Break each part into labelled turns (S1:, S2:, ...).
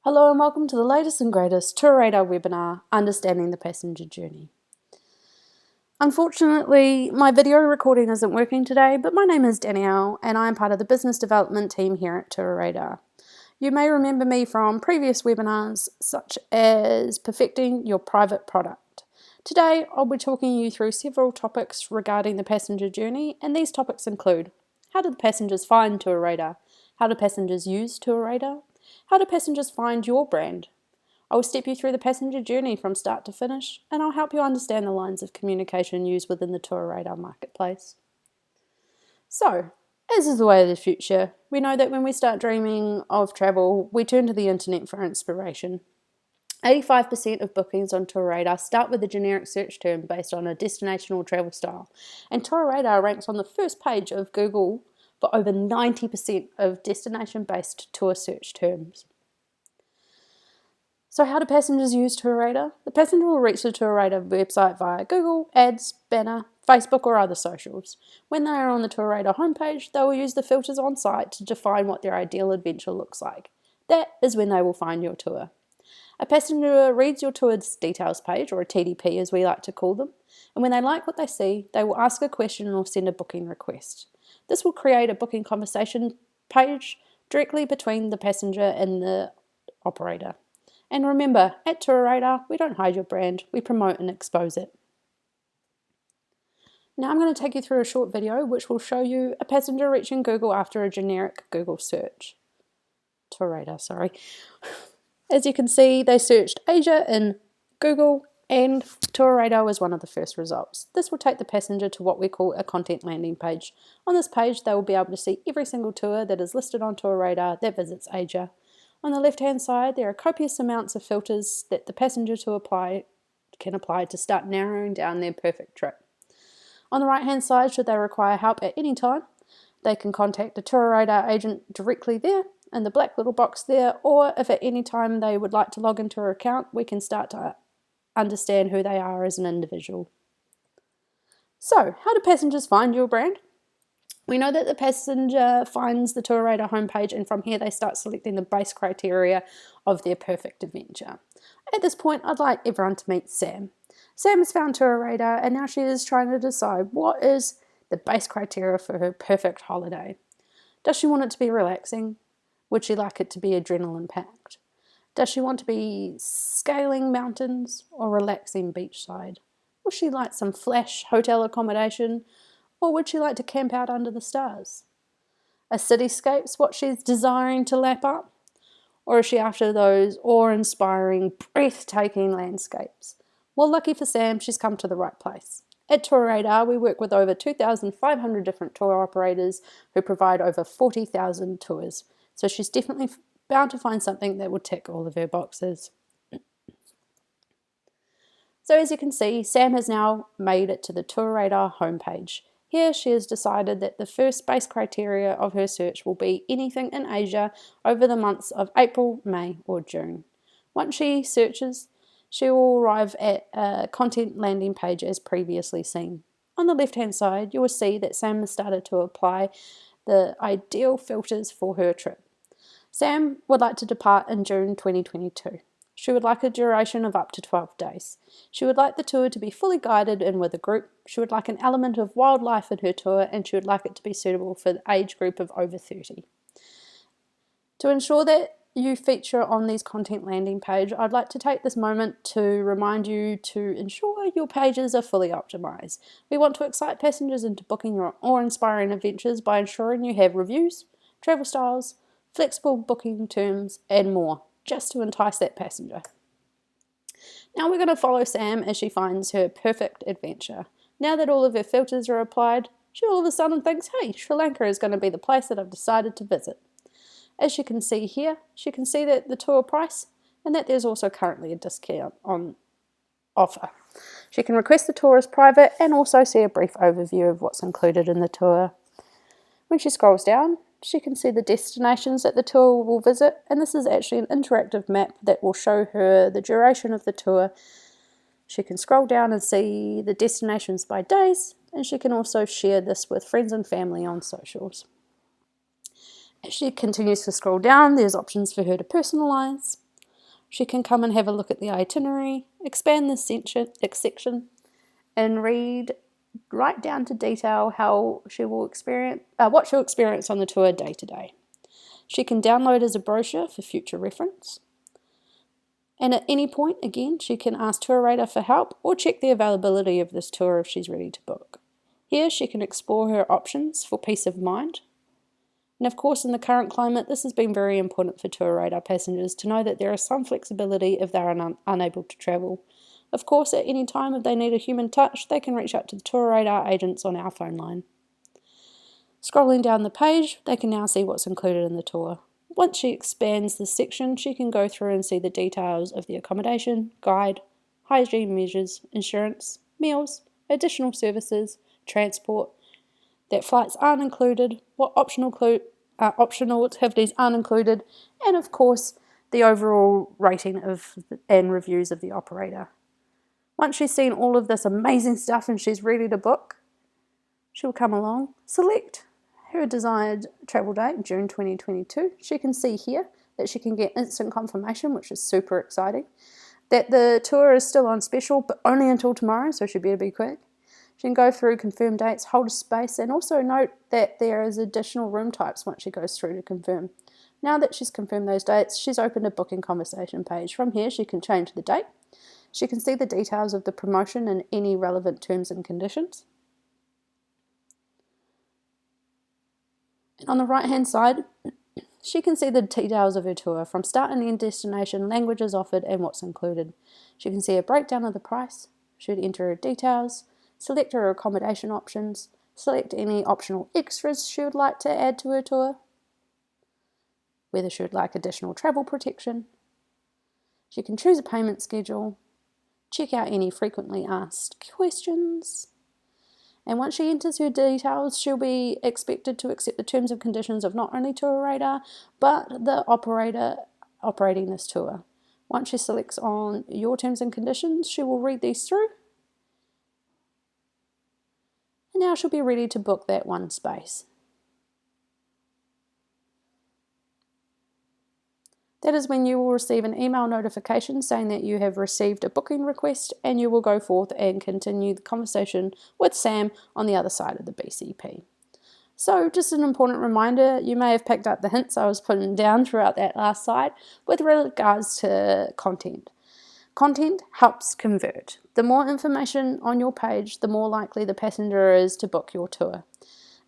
S1: Hello and welcome to the latest and greatest TourRadar webinar, Understanding the Passenger Journey. Unfortunately, my video recording isn't working today, but my name is Danielle and I'm part of the business development team here at TourRadar. You may remember me from previous webinars, such as perfecting your private product. Today, I'll be talking you through several topics regarding the passenger journey, and these topics include: how do the passengers find TourRadar? How do passengers use TourRadar? How do passengers find your brand? I will step you through the passenger journey from start to finish, and I'll help you understand the lines of communication used within the TourRadar marketplace. So, as is the way of the future, we know that when we start dreaming of travel, we turn to the internet for inspiration. 85% of bookings on TourRadar start with a generic search term based on a destination or travel style, and TourRadar ranks on the first page of Google for over 90% of destination-based tour search terms. So how do passengers use TourRadar? The passenger will reach the TourRadar website via Google, Ads, Banner, Facebook or other socials. When they are on the TourRadar homepage, they will use the filters on site to define what their ideal adventure looks like. That is when they will find your tour. A passenger reads your tour's details page, or a TDP as we like to call them, and when they like what they see, they will ask a question or send a booking request. This will create a booking conversation page directly between the passenger and the operator. And remember, at TourRadar, we don't hide your brand, we promote and expose it. Now I'm going to take you through a short video which will show you a passenger reaching Google after a generic Google search. TourRadar, sorry. As you can see, they searched Asia in Google and TourRadar was one of the first results. This will take the passenger to what we call a content landing page. On this page, they will be able to see every single tour that is listed on TourRadar that visits Asia. On the left-hand side, there are copious amounts of filters that the passenger can apply to start narrowing down their perfect trip. On the right-hand side, should they require help at any time, they can contact a TourRadar agent directly there in the black little box there, or if at any time they would like to log into an account, we can start to understand who they are as an individual. So, how do passengers find your brand? We know that the passenger finds the TourRadar homepage, and from here they start selecting the base criteria of their perfect adventure. At this point, I'd like everyone to meet Sam. Sam has found TourRadar and now she is trying to decide what is the base criteria for her perfect holiday. Does she want it to be relaxing? Would she like it to be adrenaline packed? Does she want to be scaling mountains or relaxing beachside? Would she like some flash hotel accommodation, or would she like to camp out under the stars? Are cityscapes what she's desiring to lap up? Or is she after those awe-inspiring, breathtaking landscapes? Well, lucky for Sam, she's come to the right place. At TourRadar, we work with over 2,500 different tour operators who provide over 40,000 tours. So she's definitely bound to find something that will tick all of her boxes. So as you can see, Sam has now made it to the TourRadar homepage. Here she has decided that the first base criteria of her search will be anything in Asia over the months of April, May or June. Once she searches, she will arrive at a content landing page as previously seen. On the left hand side, you will see that Sam has started to apply the ideal filters for her trip. Sam would like to depart in June 2022. She would like a duration of up to 12 days. She would like the tour to be fully guided and with a group. She would like an element of wildlife in her tour, and she would like it to be suitable for the age group of over 30. To ensure that you feature on these content landing page, I'd like to take this moment to remind you to ensure your pages are fully optimized. We want to excite passengers into booking your awe-inspiring adventures by ensuring you have reviews, travel styles, flexible booking terms, and more, just to entice that passenger. Now we're going to follow Sam as she finds her perfect adventure. Now that all of her filters are applied, she all of a sudden thinks, hey, Sri Lanka is going to be the place that I've decided to visit. As you can see here, she can see that the tour price and that there's also currently a discount on offer. She can request the tour as private and also see a brief overview of what's included in the tour. When she scrolls down, she can see the destinations that the tour will visit, and this is actually an interactive map that will show her the duration of the tour. She can scroll down and see the destinations by days, and she can also share this with friends and family on socials. As she continues to scroll down, there's options for her to personalize. She can come and have a look at the itinerary, expand this section, and read right down to detail how she will experience, what she'll experience on the tour day to day. She can download as a brochure for future reference. And at any point, again, she can ask TourRadar for help or check the availability of this tour if she's ready to book. Here she can explore her options for peace of mind. And of course, in the current climate, this has been very important for TourRadar passengers to know that there is some flexibility if they are unable to travel. Of course, at any time, if they need a human touch, they can reach out to the TourRadar agents on our phone line. Scrolling down the page, they can now see what's included in the tour. Once she expands this section, she can go through and see the details of the accommodation, guide, hygiene measures, insurance, meals, additional services, transport, that flights aren't included, what optional activities aren't included, and of course, the overall rating and reviews of the operator. Once she's seen all of this amazing stuff and she's ready to book, she'll come along, select her desired travel date, June 2022. She can see here that she can get instant confirmation, which is super exciting, that the tour is still on special, but only until tomorrow, so she better be quick. She can go through, confirm dates, hold a space, and also note that there is additional room types once she goes through to confirm. Now that she's confirmed those dates, she's opened a booking conversation page. From here, she can change the date. She can see the details of the promotion and any relevant terms and conditions. And on the right-hand side, she can see the details of her tour, from start and end destination, languages offered, and what's included. She can see a breakdown of the price. She'd enter her details, select her accommodation options, select any optional extras she would like to add to her tour, whether she would like additional travel protection. She can choose a payment schedule, check out any frequently asked questions, and once she enters her details, she'll be expected to accept the terms and conditions of not only TourRadar, but the operator operating this tour. Once she selects on your terms and conditions, she will read these through. And now she'll be ready to book that one space. That is when you will receive an email notification saying that you have received a booking request, and you will go forth and continue the conversation with Sam on the other side of the BCP. So just an important reminder, you may have picked up the hints I was putting down throughout that last slide with regards to content. Content helps convert. The more information on your page, the more likely the passenger is to book your tour.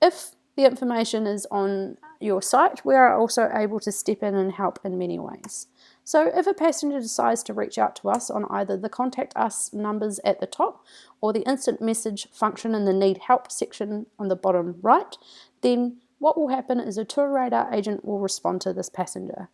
S1: If the information is on your site, we are also able to step in and help in many ways. So if a passenger decides to reach out to us on either the contact us numbers at the top or the instant message function in the need help section on the bottom right, then what will happen is a TourRadar agent will respond to this passenger.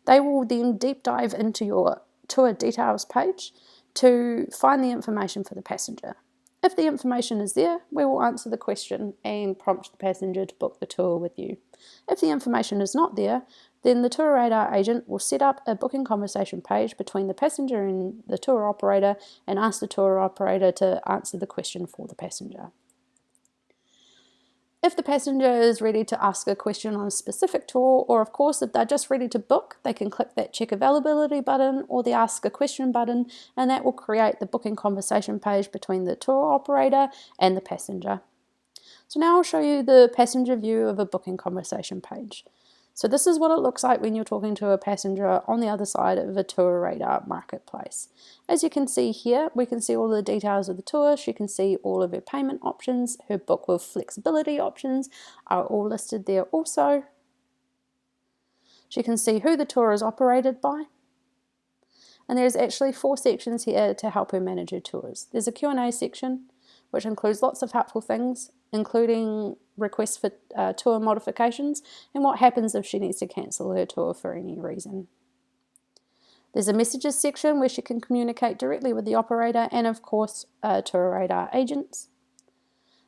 S1: They will then deep dive into your tour details page to find the information for the passenger. If the information is there, we will answer the question and prompt the passenger to book the tour with you. If the information is not there, then the TourRadar agent will set up a booking conversation page between the passenger and the tour operator and ask the tour operator to answer the question for the passenger. If the passenger is ready to ask a question on a specific tour, or of course if they're just ready to book, they can click that check availability button or the ask a question button, and that will create the booking conversation page between the tour operator and the passenger. So now I'll show you the passenger view of a booking conversation page. So this is what it looks like when you're talking to a passenger on the other side of a TourRadar marketplace. As you can see here, we can see all the details of the tour. She can see all of her payment options. Her book with flexibility options are all listed there also. She can see who the tour is operated by. And there's actually 4 sections here to help her manage her tours. There's a Q&A section, which includes lots of helpful things, including requests for tour modifications and what happens if she needs to cancel her tour for any reason. There's a messages section where she can communicate directly with the operator and of course TourRadar agents.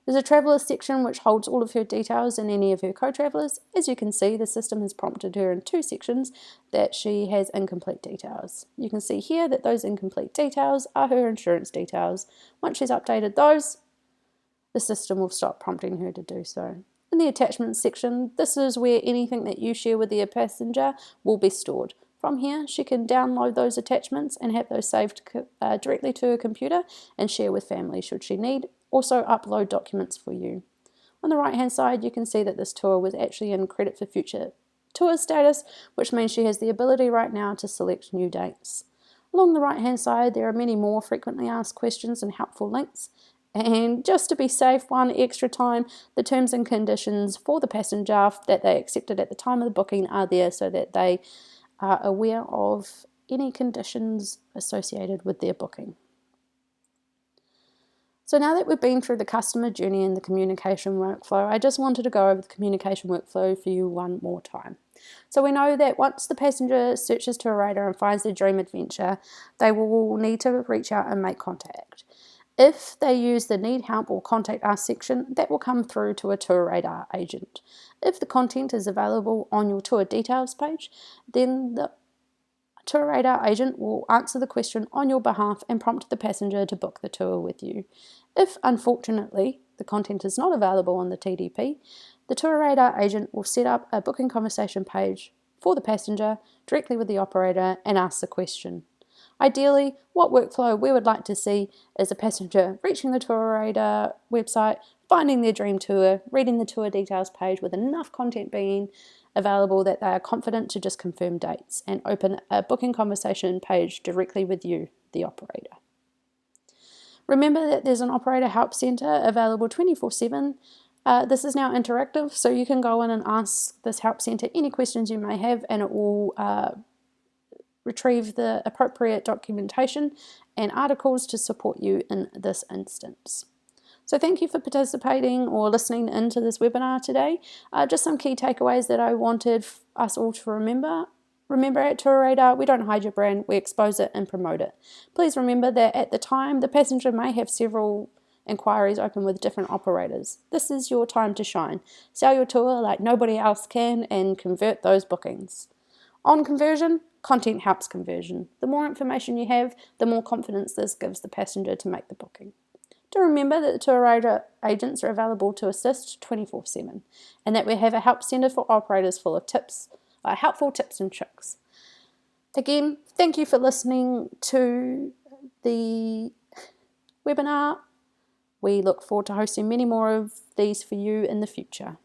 S1: There's a traveller section which holds all of her details and any of her co-travellers. As you can see, the system has prompted her in 2 sections that she has incomplete details. You can see here that those incomplete details are her insurance details. Once she's updated those, the system will stop prompting her to do so. In the attachments section, this is where anything that you share with the passenger will be stored. From here, she can download those attachments and have those saved directly to her computer and share with family should she need. Also upload documents for you. On the right hand side, you can see that this tour was actually in credit for future tour status, which means she has the ability right now to select new dates. Along the right hand side, there are many more frequently asked questions and helpful links. And just to be safe, one extra time, the terms and conditions for the passenger that they accepted at the time of the booking are there so that they are aware of any conditions associated with their booking. So now that we've been through the customer journey and the communication workflow, I just wanted to go over the communication workflow for you one more time. So we know that once the passenger searches TourRadar and finds their dream adventure, they will need to reach out and make contact. If they use the Need Help or Contact Us section, that will come through to a TourRadar agent. If the content is available on your tour details page, then the TourRadar agent will answer the question on your behalf and prompt the passenger to book the tour with you. If, unfortunately, the content is not available on the TDP, the TourRadar agent will set up a booking conversation page for the passenger directly with the operator and ask the question. Ideally, what workflow we would like to see is a passenger reaching the TourRadar website, finding their dream tour, reading the tour details page with enough content being available that they are confident to just confirm dates and open a booking conversation page directly with you, the operator. Remember that there's an operator help centre available 24/7. This is now interactive, so you can go in and ask this help centre any questions you may have, and it will retrieve the appropriate documentation and articles to support you in this instance. So thank you for participating or listening into this webinar today. Just some key takeaways that I wanted us all to remember. Remember, at TourRadar, we don't hide your brand, we expose it and promote it. Please remember that at the time, the passenger may have several inquiries open with different operators. This is your time to shine. Sell your tour like nobody else can and convert those bookings. On conversion, content helps conversion. The more information you have, the more confidence this gives the passenger to make the booking. To remember that the TourRadar agents are available to assist 24/7 and that we have a help centre for operators full of tips, helpful tips and tricks. Again, thank you for listening to the webinar. We look forward to hosting many more of these for you in the future.